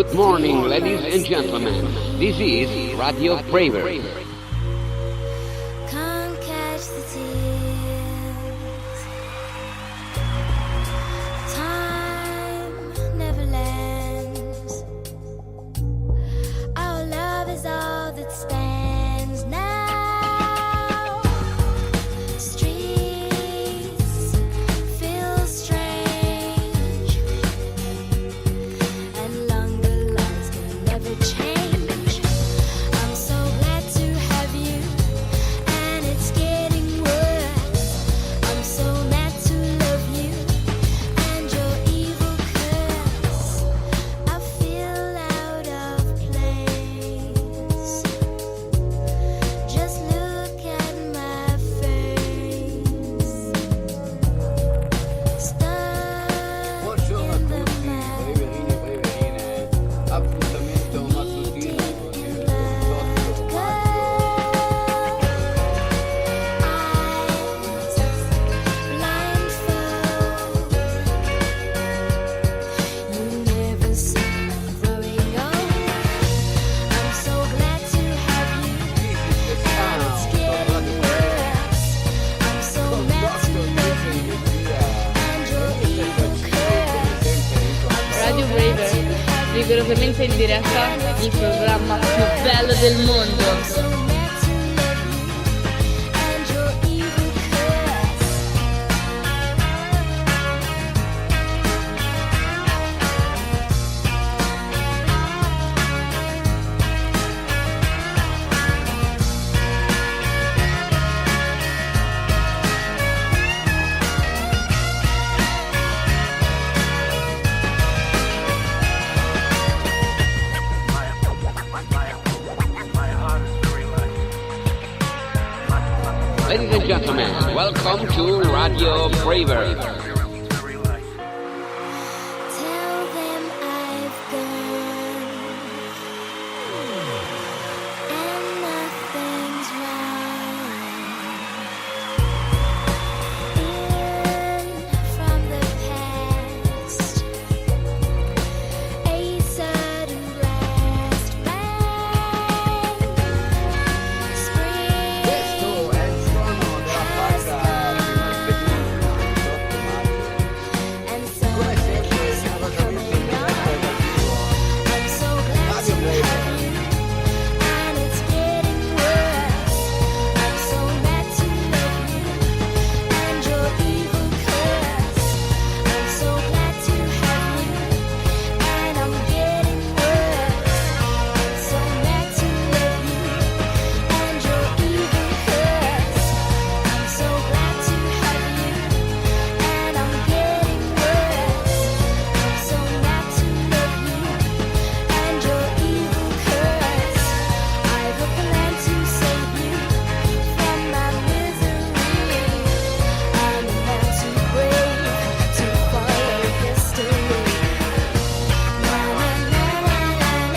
Good morning, ladies and gentlemen. This is RadioBravers. Can't catch the tears. Time never lands. Our love is all that stands now. Streets feel strange, and longer lines can never change. I'm so glad to have you, and it's getting worse. I'm so mad to love you, and your evil curse. I feel out of place. Just look at my face. Stuck Buongiorno a in the tutti, mud. breverini e breverine, appuntamento mattutino con il dottor Maggio. RadioBravers, rigorosamente in diretta, il programma più bello del mondo. Ladies and gentlemen, welcome to RadioBravers. Tell them I've gone, and nothing's wrong. In from the past, a sudden blast, bang. Spring Questo è il suono della banda and summer is coming on. I'm so glad to have you, and it's getting worse. I'm so mad to love you, and your evil curse. I'm so glad to have you, and I'm getting worse. I'm so mad to love you, and your evil curse. I'm so glad to have you, and I'm getting worse. I'm so mad to love you, and your evil curse. I've a plan to save you from my misery. I'm a man too brave to follow history. Na na na na na na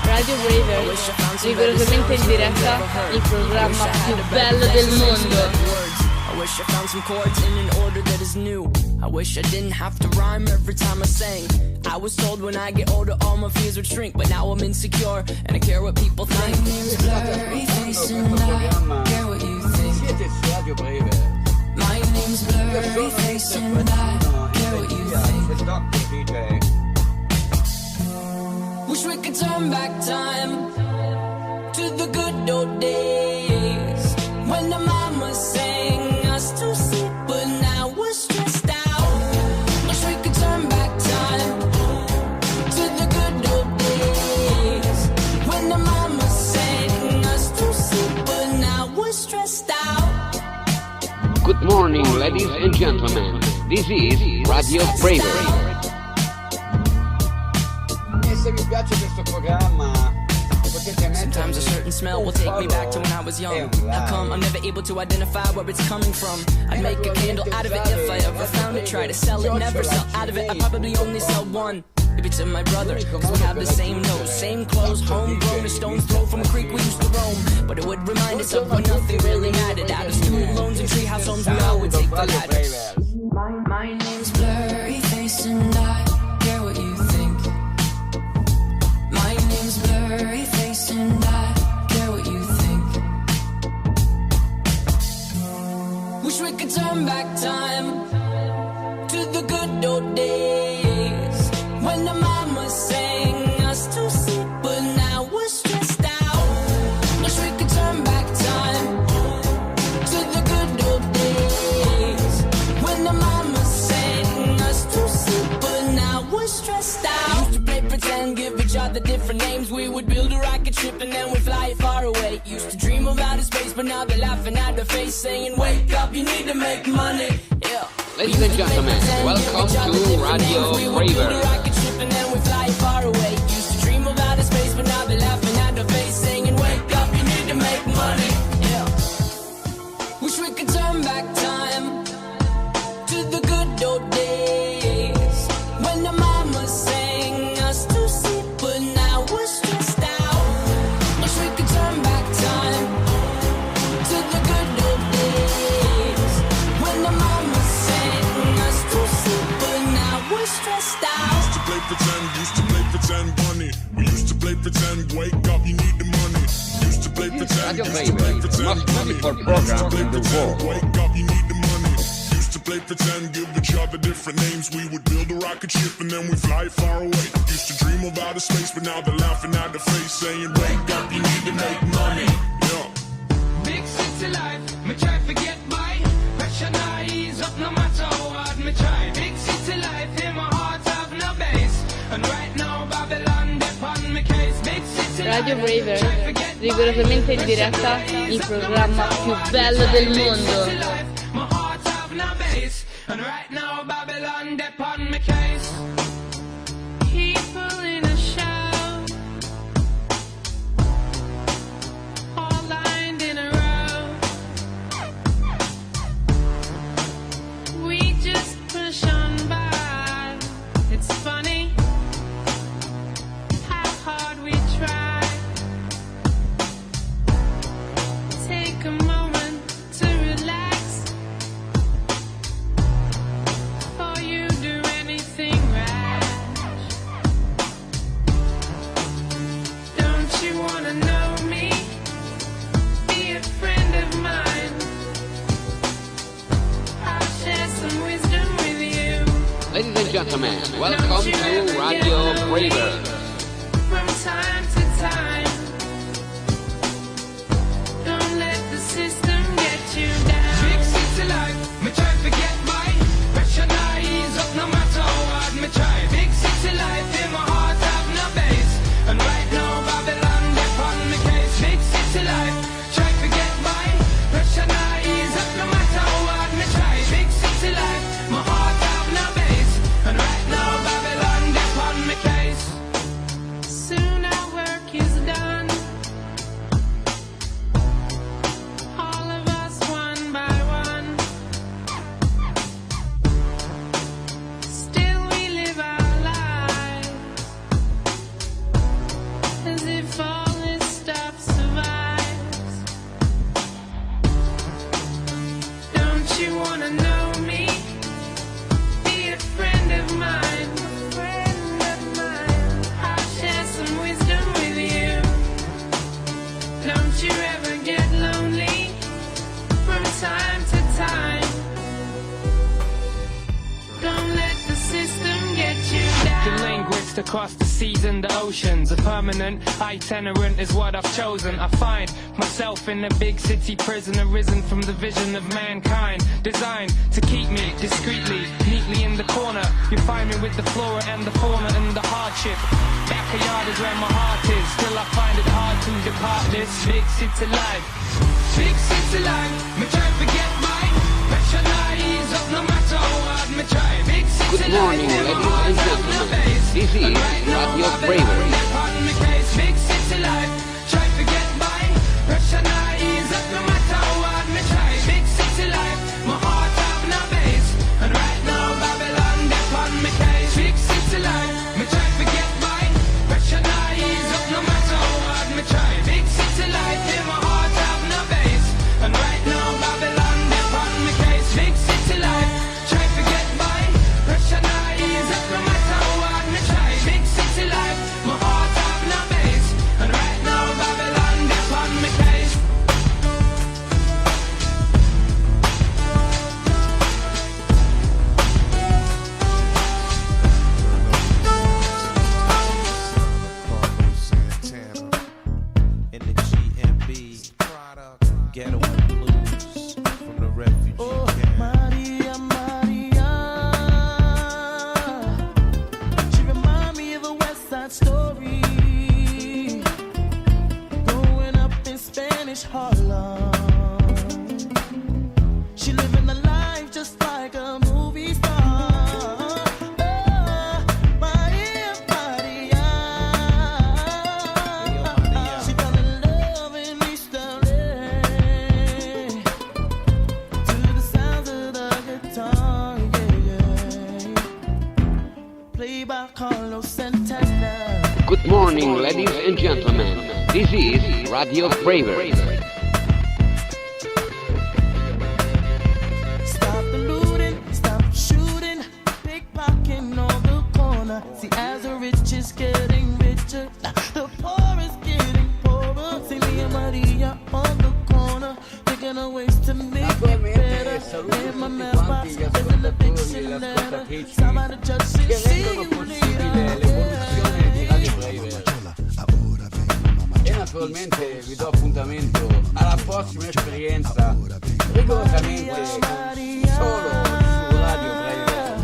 RadioBravers, rigorosamente in diretta, il programma più bello del mondo. I wish I found some chords in an order that is new. I wish I didn't have to rhyme every time I sang. I was told when I get older all my fears would shrink, but now I'm insecure and I care what people think. My name's Blurry Face and I care what you think. Siete su RadioBravers. My name's Blurry Face and I care what you think. It's Dr. DJ. Wish we could turn back time to the good old days when the mama sang us to sleep, but now we're stressed out. Wish we could turn back time to the good old days when the mama sang us to sleep, but now we're stressed out. Good morning, ladies and gentlemen. This is RadioBravers. E se vi piace questo programma Sometimes a certain smell will take me back to when I was young. How come I'm never able to identify where it's coming from? I'd make a candle out of it if I ever found it. Try to sell it, never sell out of it. I probably only sell one. Maybe to my brother, cause we have the same nose, same clothes, homegrown, a stone's throw from a creek we used to roam. But it would remind us of when nothing really mattered. Out of school loans and treehouse homes, we all would take the ladder. My name's Blurry Face and I care what you think. My name's Blurry Face and I care what you think. Wish we could turn back time to the good old days when the mama sang us to sleep, but now we're stressed out. Wish we could turn back time to the good old days when the mama sang us to sleep, but now we're stressed out. Used to play pretend, give each other different names. We would build a rocket ship and then we'd fly far away. Used to dream of outer space, but now they're laughing at the face, saying, wake up, you need to make money. Yeah. Ladies and gentlemen, welcome to RadioBravers. And then we fly far away. Used to dream of outer space, but now they're laughing at the face, saying, wake up, you need to make money. Yeah. Wish we could turn back time to the good old days when the mama sang us to sleep, but now we're stressed out. Wish we could turn back time to the good old days when the mama sang us to sleep, but now we're stressed out. Used to play pretend, bunny. We used to play pretend, wake up, you need the money. Used to play pretend, Most musical program in the world. wake up, you need the money. Used to play pretend, give each other different names. We would build a rocket ship and then we fly far away. Used to dream of outer space, but now they're laughing at the face, saying, wake up, you need to make money. Yeah. Big city life, me try forget by. Pressure now ease up no matter how hard me try. Big city life, in my heart have no base. And right now Babylon upon me case. Big city Radio Bravers, rigorosamente in diretta, il programma più bello del mondo. My heart have no base. And right now Babylon upon me case. People in a show, all lined in a row. We just push on by. It's funny how hard we try. Take a moment to relax before you do anything rash. Don't you wanna know me? Be a friend of mine. I'll share some wisdom with you. Ladies and gentlemen, welcome to RadioBravers. From time to time, don't let the system get you down. Big city life, me try forget my pressure now ease up no matter how hard me try. Big city life, in my heart have no base. And right now Babylon upon me case. Big city life, try forget my pressure now ease up no matter how hard me try. Big city life, my heart have no base. And right now Babylon upon me case. Soon our work is done. All of us one by one. Still we live our lives as if all this stuff survives. Don't you wanna know me? Be a friend of mine. Friend of mine. I'll share some wisdom with you. Don't you ever get lonely from time to time. Don't let the system get you down. Linguist across the seas and the oceans. A permanent itinerant is what I've chosen. I find myself in a big city prison, arisen from the vision of mankind, designed to keep me discreetly, neatly in the corner. You find me with the flora and the fauna and the hardship. Backyard is where my heart is. Still I find it hard to depart this big city life. Big city life, me try forget my pressure now ease up no matter how hard me try. Big city Good morning, life, ladies and gentlemen. This is RadioBravers. Big city life, Good morning, ladies and gentlemen. This is RadioBravers. Stop the looting, stop shooting, pickpocketing on the corner. See, as the rich is getting richer, the poor is getting poorer. See me and Maria on the corner, thinking of ways to make it better. In my mailbox, there's an eviction letter. Somebody just said, see you later. L'evoluzione di Radio Braver. E naturalmente vi do appuntamento alla prossima esperienza rigorosamente solo su Radio Braver.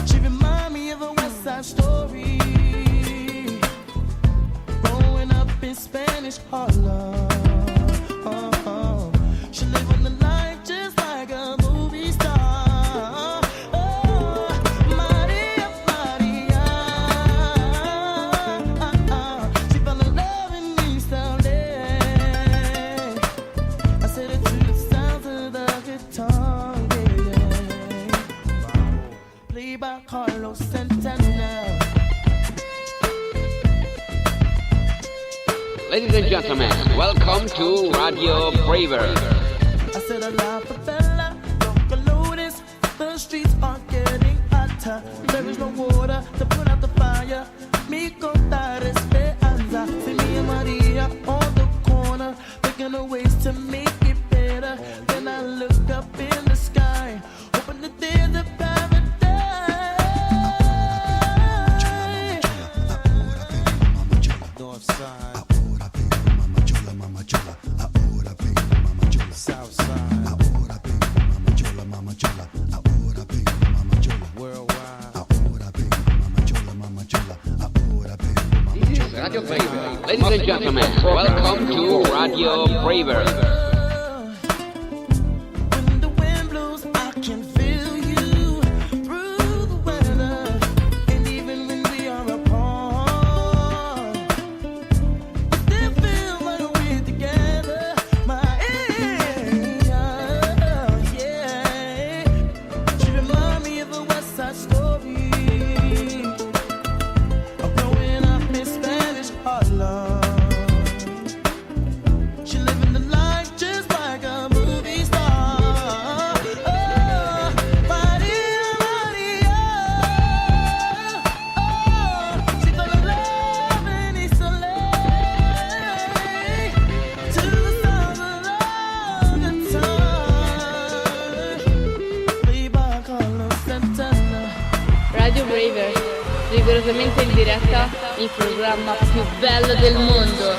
She remind me of a West Side Story, growing up in Spanish Harlem. She lived on the life just like a movie star. Maria, Maria. She fell in love in East LA. I said it to the sounds of the guitar, yeah. Played by Carlos Santana. Ladies and gentlemen, welcome to RadioBravers. I said a la favela, don't notice, the streets are getting hotter. There is no water to put out the fire. Mi contar esperanza. See me and Maria on the corner, thinking of ways to make it better. Then I look up in the sky, hoping that there's a paradise. North side. South side. Worldwide. This is RadioBravers. Ladies and gentlemen, welcome to RadioBravers. When the wind blows, I can feel you through the weather, and even when we are apart, we still feel like we're together. My yeah. She remind me of a West Side Story, of growing up in Spanish Harlem. She living the life just like a movie star. Oh, Maria, Maria. Oh, she fell in love in East LA. To the sound of the guitar. Played by Carlos Santana. RadioBravers, rigorosamente in diretta, il programma più bello del mondo.